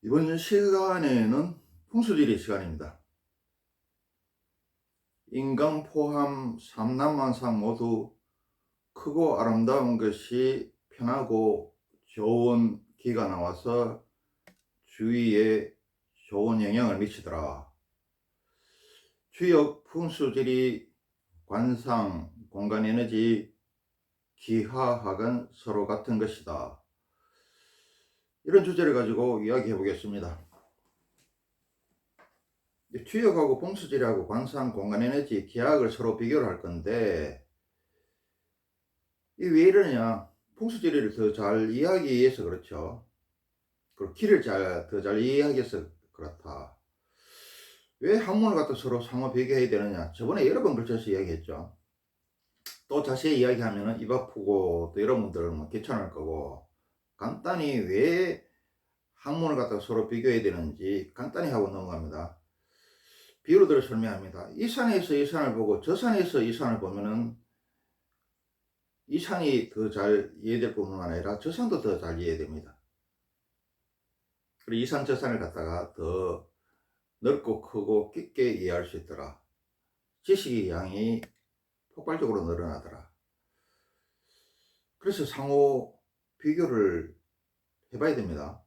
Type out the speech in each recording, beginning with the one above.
이번 시간에는 풍수지리 시간입니다. 인간 포함 삼남만상 모두 크고 아름다운 것이 편하고 좋은 기가 나와서 주위에 좋은 영향을 미치더라. 주역, 풍수지리, 관상, 공간에너지, 기하학은 서로 같은 것이다. 이런 주제를 가지고 이야기해 보겠습니다. 주역하고 풍수지리하고 관상, 공간에너지, 기하학을 서로 비교를 할 건데, 이 왜 이러냐? 풍수지리를 더 잘 이해하기 위해서 그렇죠. 그리고 기를 더 잘 이해하기 위해서 그렇다. 왜 학문을 갖다 서로 상호 비교해야 되느냐? 저번에 여러 번 걸쳐서 이야기했죠. 또 자세히 이야기하면 입 아프고 또 여러분들은 귀찮을 거고, 간단히 왜 학문을 갖다 서로 비교해야 되는지 간단히 하고 넘어갑니다. 비유로 들어 설명합니다. 이 산에서 이 산을 보고 저 산에서 이 산을 보면은 이 산이 더 잘 이해될 뿐만 아니라 저 산도 더 잘 이해됩니다. 그리고 이 산 저 산을 갖다가 더 넓고 크고 깊게 이해할 수 있더라. 지식의 양이 폭발적으로 늘어나더라. 그래서 상호 비교를 해봐야 됩니다.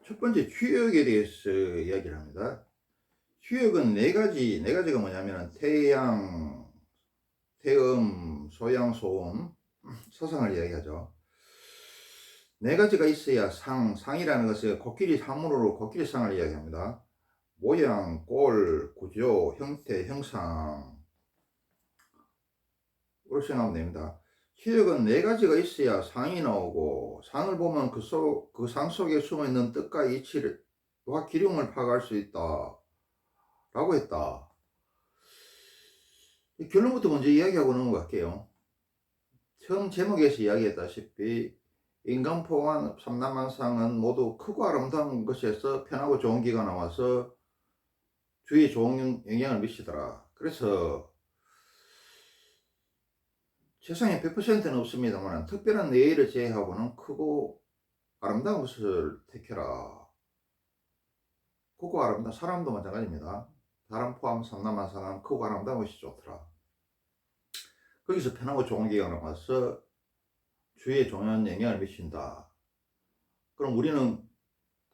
첫 번째 추역에 대해서 이야기를 합니다. 추역은 네 가지가 뭐냐면 태양, 태음, 소양, 소음, 사상을 이야기하죠. 네 가지가 있어야 상이라는 것은 코끼리 한문으로 코끼리상을 이야기합니다. 모양, 꼴, 구조, 형태, 형상 으로 생각하면 됩니다. 추역은 네 가지가 있어야 상이 나오고, 상을 보면 그 상 속에 숨어있는 뜻과 이치와 기lum을 파악할 수 있다 라고 했다. 결론부터 먼저 이야기하고 넘어갈게요. 처음 제목에서 이야기했다시피 인간 포함 삼남만상은 모두 크고 아름다운 것에서 편하고 좋은 기가 나와서 주위에 좋은 영향을 미치더라. 그래서 세상에 100%는 없습니다만 특별한 예의를 제외하고는 크고 아름다운 것을 택해라. 크고 아름다운 사람도 마찬가지입니다. 사람 포함 삼남만상은 크고 아름다운 것이 좋더라. 거기서 편하고 좋은 기가 나와서 주위에 좋은 영향을 미친다. 그럼 우리는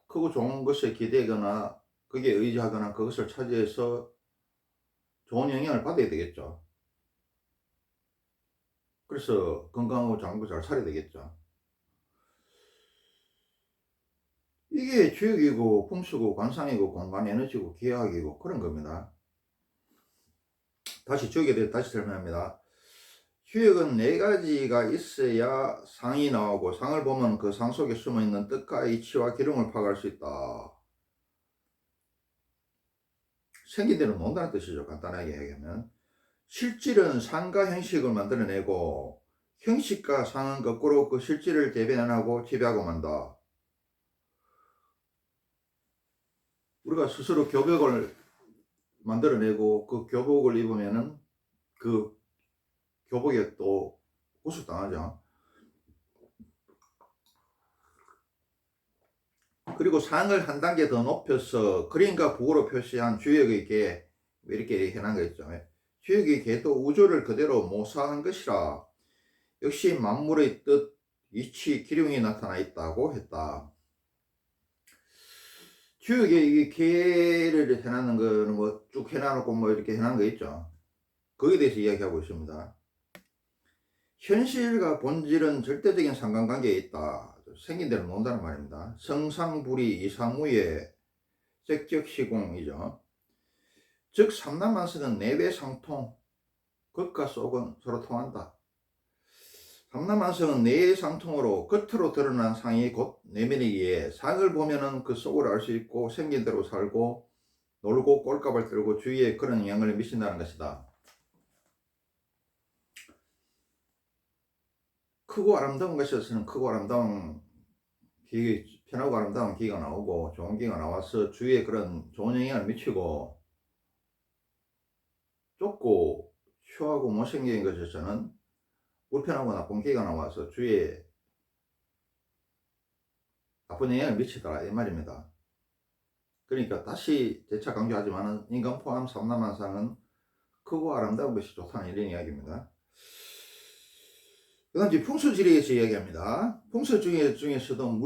크고 좋은 것에 기대거나 거기에 의지하거나 그것을 차지해서 좋은 영향을 받아야 되겠죠. 그래서 건강하고 장구 잘 살아야 되겠죠. 이게 주역이고 풍수고 관상이고 공간 에너지고 기하학이고 그런 겁니다. 다시 주역에 대해 다시 설명합니다. 주역은 네 가지가 있어야 상이 나오고, 상을 보면 그 상 속에 숨어있는 뜻과 이치와 기lum을 파악할 수 있다. 생긴 대로 논다는 뜻이죠. 간단하게 얘기하면 실질은 상과 형식을 만들어내고, 형식과 상은 거꾸로 그 실질을 대변하고 지배하고 만다. 우리가 스스로 교복을 만들어내고 그 교복을 입으면은 그 교복에 또 구속당하죠. 그리고 상을 한 단계 더 높여서 그림과 북으로 표시한 주역의 개, 이렇게 해놓은 거 있죠. 주역의 개도 우주를 그대로 모사한 것이라 역시 만물의 뜻, 이치, 기lum이 나타나 있다고 했다. 주역에 이 개를 해놨는 거는 뭐 쭉 해놔놓고 뭐 이렇게 해놓은 거 있죠. 거기에 대해서 이야기하고 있습니다. 현실과 본질은 절대적인 상관관계에 있다. 생긴 대로 논다는 말입니다. 성상불이 이사무의 색적시공이죠. 즉 삼남만성은 내외상통, 겉과 속은 서로 통한다. 삼남만성은 내외상통으로 겉으로 드러난 상이 곧 내면이기에 상을 보면은 그 속을 알 수 있고 생긴 대로 살고 놀고 꼴값을 들고 주위에 그런 영향을 미친다는 것이다. 크고 아름다운 것에서는 크고 아름다운 편하고 아름다운 기가 나오고 좋은 기가 나와서 주위에 그런 좋은 영향을 미치고, 좁고 추하고 못생긴 것에서는 불편하고 나쁜 기가 나와서 주위에 나쁜 영향을 미치더라 이 말입니다. 그러니까 다시 재차 강조하지만 인간 포함 삼라만상은 크고 아름다운 것이 좋다는 이런 이야기입니다. 그 다음 풍수지리에서 이야기합니다. 풍수지리 중에서도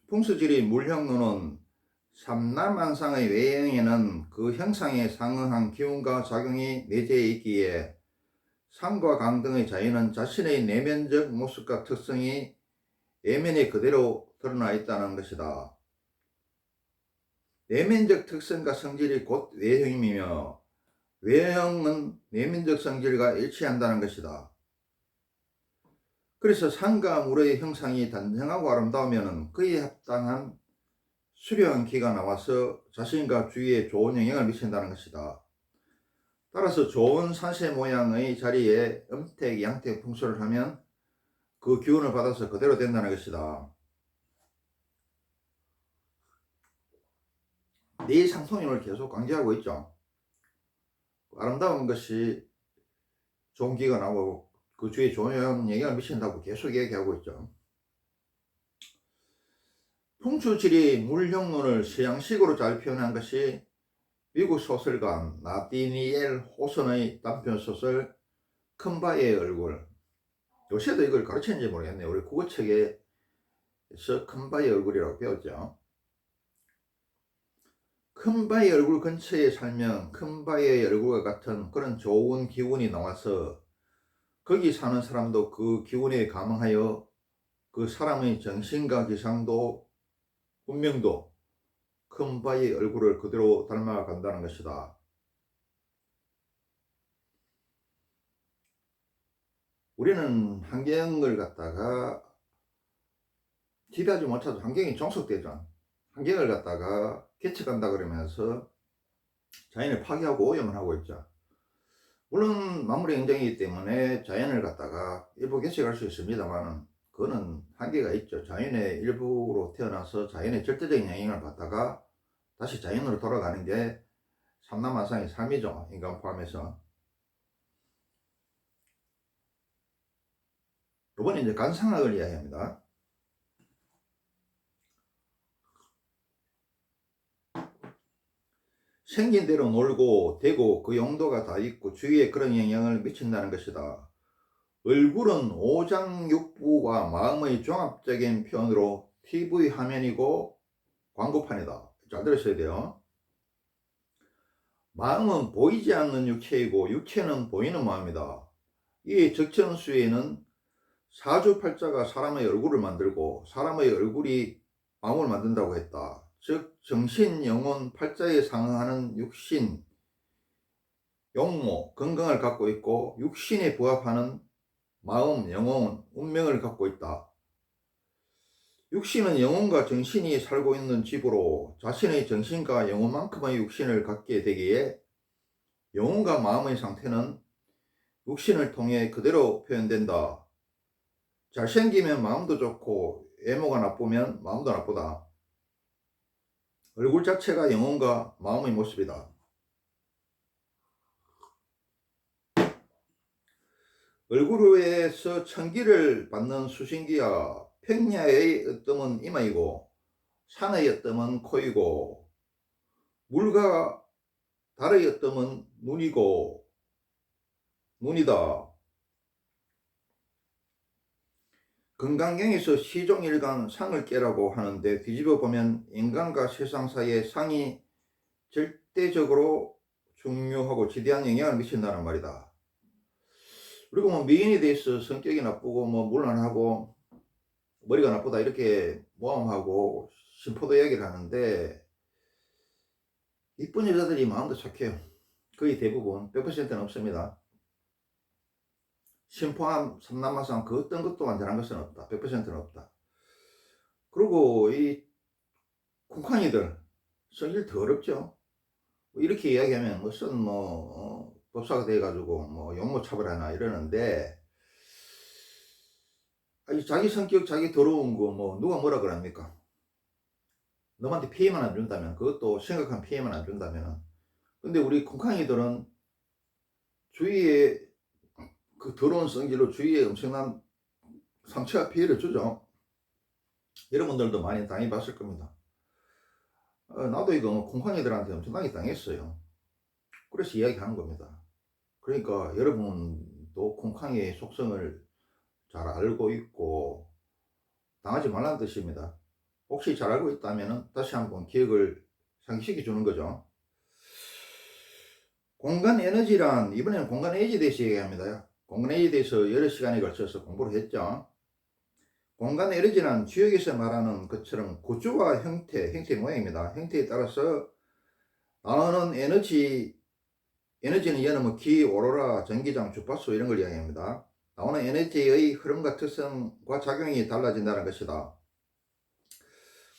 풍수지리 물형론은 삼라만상의 외형에는 그 형상에 상응한 기운과 작용이 내재해 있기에 산과 강 등의 자연은 자신의 내면적 모습과 특성이 외면에 그대로 드러나 있다는 것이다. 내면적 특성과 성질이 곧 외형이며 외형은 내면적 성질과 일치한다는 것이다. 그래서 산과 물의 형상이 단정하고 아름다우면 그에 합당한 수려한 기가 나와서 자신과 주위에 좋은 영향을 미친다는 것이다. 따라서 좋은 산세 모양의 자리에 음택, 양택 풍수를 하면 그 기운을 받아서 그대로 된다는 것이다. 네 상통인을 계속 강조하고 있죠. 아름다운 것이 좋은 기가 나오고 그 주위에 좋은 영향을 미친다고 계속 얘기하고 있죠. 풍수지리 물형론을 서양식으로 잘 표현한 것이 미국 소설가 나디니엘 호선의 단편소설 큰바의 얼굴. 요새도 이걸 가르치는지 모르겠네요. 우리 국어책에서 큰바의 얼굴이라고 배웠죠. 큰바의 얼굴 근처에 살면 큰바의 얼굴과 같은 그런 좋은 기운이 나와서 거기 사는 사람도 그 기운에 감응하여 그 사람의 정신과 기상도 운명도 큰바의 얼굴을 그대로 닮아간다는 것이다. 우리는 환경을 갖다가 지배하지 못해도 환경이 종속되죠. 환경을 갖다가 개척한다 그러면서 자연을 파괴하고 오염을 하고 있죠. 물론 만물의 영장이기 때문에 자연을 갖다가 일부 개척할 수 있습니다만 그거는 한계가 있죠. 자연의 일부로 태어나서 자연의 절대적인 영향을 받다가 다시 자연으로 돌아가는 게 삼라만상의 삶이죠. 인간 포함해서. 이번에 이제 간상학을 이야기합니다. 생긴 대로 놀고 되고 그 용도가 다 있고 주위에 그런 영향을 미친다는 것이다. 얼굴은 오장육부와 마음의 종합적인 표현으로 TV 화면이고 광고판이다. 잘 들으셔야 돼요. 마음은 보이지 않는 육체이고 육체는 보이는 마음이다. 이 적천수에는 사주팔자가 사람의 얼굴을 만들고 사람의 얼굴이 마음을 만든다고 했다. 즉 정신, 영혼, 팔자에 상응하는 육신, 용모, 건강을 갖고 있고 육신에 부합하는 마음, 영혼, 운명을 갖고 있다. 육신은 영혼과 정신이 살고 있는 집으로 자신의 정신과 영혼만큼의 육신을 갖게 되기에 영혼과 마음의 상태는 육신을 통해 그대로 표현된다. 잘생기면 마음도 좋고 외모가 나쁘면 마음도 나쁘다. 얼굴 자체가 영혼과 마음의 모습이다. 얼굴에서 천기를 받는 수신기야 평야의 어뜸은 이마이고 산의 어뜸은 코이고 물과 달의 어뜸은 눈이다. 건강경에서 시종일관 상을 깨라고 하는데 뒤집어 보면 인간과 세상 사이에 상이 절대적으로 중요하고 지대한 영향을 미친다는 말이다. 그리고 뭐 미인에 대해서 성격이 나쁘고 뭐 물란하고 머리가 나쁘다 이렇게 모함하고 심포도 얘기를 하는데 이쁜 여자들이 마음도 착해요. 거의 대부분 100%는 없습니다. 심포함 삼남마상 그 어떤 것도 완전한 것은 없다. 100%는 없다. 그리고 이 쿵쾅이들 성질 더럽죠. 이렇게 이야기하면 무슨 법사가 돼가지고 뭐 용모 차별하나 이러는데 아니 자기 성격 자기 더러운 거 뭐 누가 뭐라 그럽니까? 너한테 피해만 안 준다면 그것도 심각한 피해만 안 준다면 근데 우리 쿵쾅이들은 주위에 그 더러운 성질로 주위에 엄청난 상처와 피해를 주죠. 여러분들도 많이 당해봤을 겁니다. 나도 이거 콩팡이들한테 엄청나게 당했어요. 그래서 이야기하는 겁니다. 그러니까 여러분도 콩팡이의 속성을 잘 알고 있고 당하지 말라는 뜻입니다. 혹시 잘 알고 있다면 다시 한번 기억을 상기시켜 주는 거죠. 공간 에너지란, 이번에는 공간 에너지에 대해서 얘기합니다. 공간 에너지에 대해서 여러 시간에 걸쳐서 공부를 했죠. 공간 에너지는 지역에서 말하는 것처럼 구조와 형태 모양입니다. 형태에 따라서 나오는 에너지는 얘는 뭐 기, 오로라, 전기장, 주파수 이런 걸 이야기합니다. 나오는 에너지의 흐름과 특성과 작용이 달라진다는 것이다.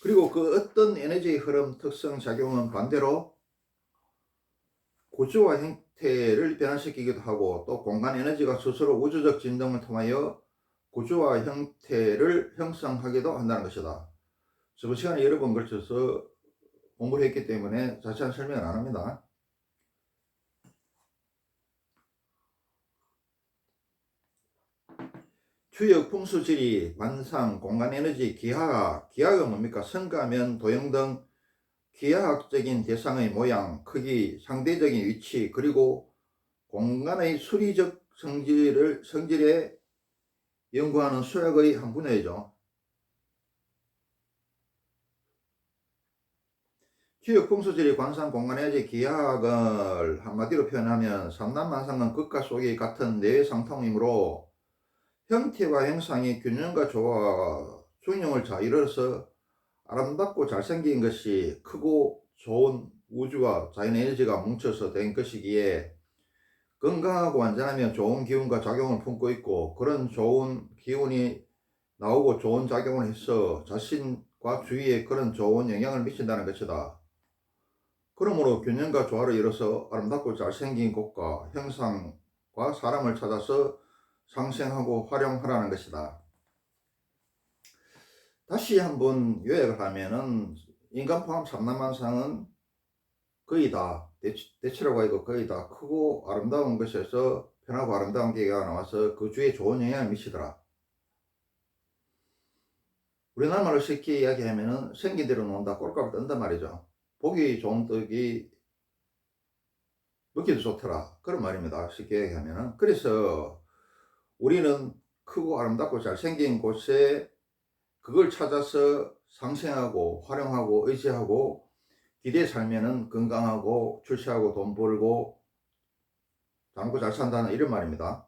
그리고 그 어떤 에너지의 흐름, 특성, 작용은 반대로 구조와 형태를 변화시키기도 하고 또 공간 에너지가 스스로 우주적 진동을 통하여 구조와 형태를 형성하기도 한다는 것이다. 저번 시간에 여러 번 걸쳐서 공부를 했기 때문에 자세한 설명을 안 합니다. 추역, 풍수지리, 관상, 공간에너지, 기하가 뭡니까? 성가면, 도형 등 기하학적인 대상의 모양, 크기, 상대적인 위치, 그리고 공간의 수리적 성질에 연구하는 수학의 한 분야이죠. 추역, 풍수지리, 관상, 공간에너지, 기하학을 한마디로 표현하면 삼란만상은 극과 속이 같은 내외상통이므로 형태와 형상이 균형과 조화와 중용을 잘 이뤄서 아름답고 잘생긴 것이 크고 좋은 우주와 자연 에너지가 뭉쳐서 된 것이기에 건강하고 안전하며 좋은 기운과 작용을 품고 있고 그런 좋은 기운이 나오고 좋은 작용을 해서 자신과 주위에 그런 좋은 영향을 미친다는 것이다. 그러므로 균형과 조화를 이뤄서 아름답고 잘생긴 곳과 형상과 사람을 찾아서 상생하고 활용하라는 것이다. 다시 한번 요약을 하면은 인간 포함 삼라만상은 거의 다 대체라고 해도 거의 다 크고 아름다운 것에서 편하고 아름다운 계가 나와서 그 주위에 좋은 영향을 미치더라. 우리나라 말로 쉽게 이야기하면은 생긴 대로 논다, 꼴값을 뜬다 말이죠. 보기 좋은 떡이 먹기도 좋더라, 그런 말입니다. 쉽게 얘기하면은. 그래서 우리는 크고 아름답고 잘생긴 곳에 그걸 찾아서 상생하고 활용하고 의지하고 기대에 살면은 건강하고 출세하고 돈 벌고 잘 먹고 잘 산다는 이런 말입니다.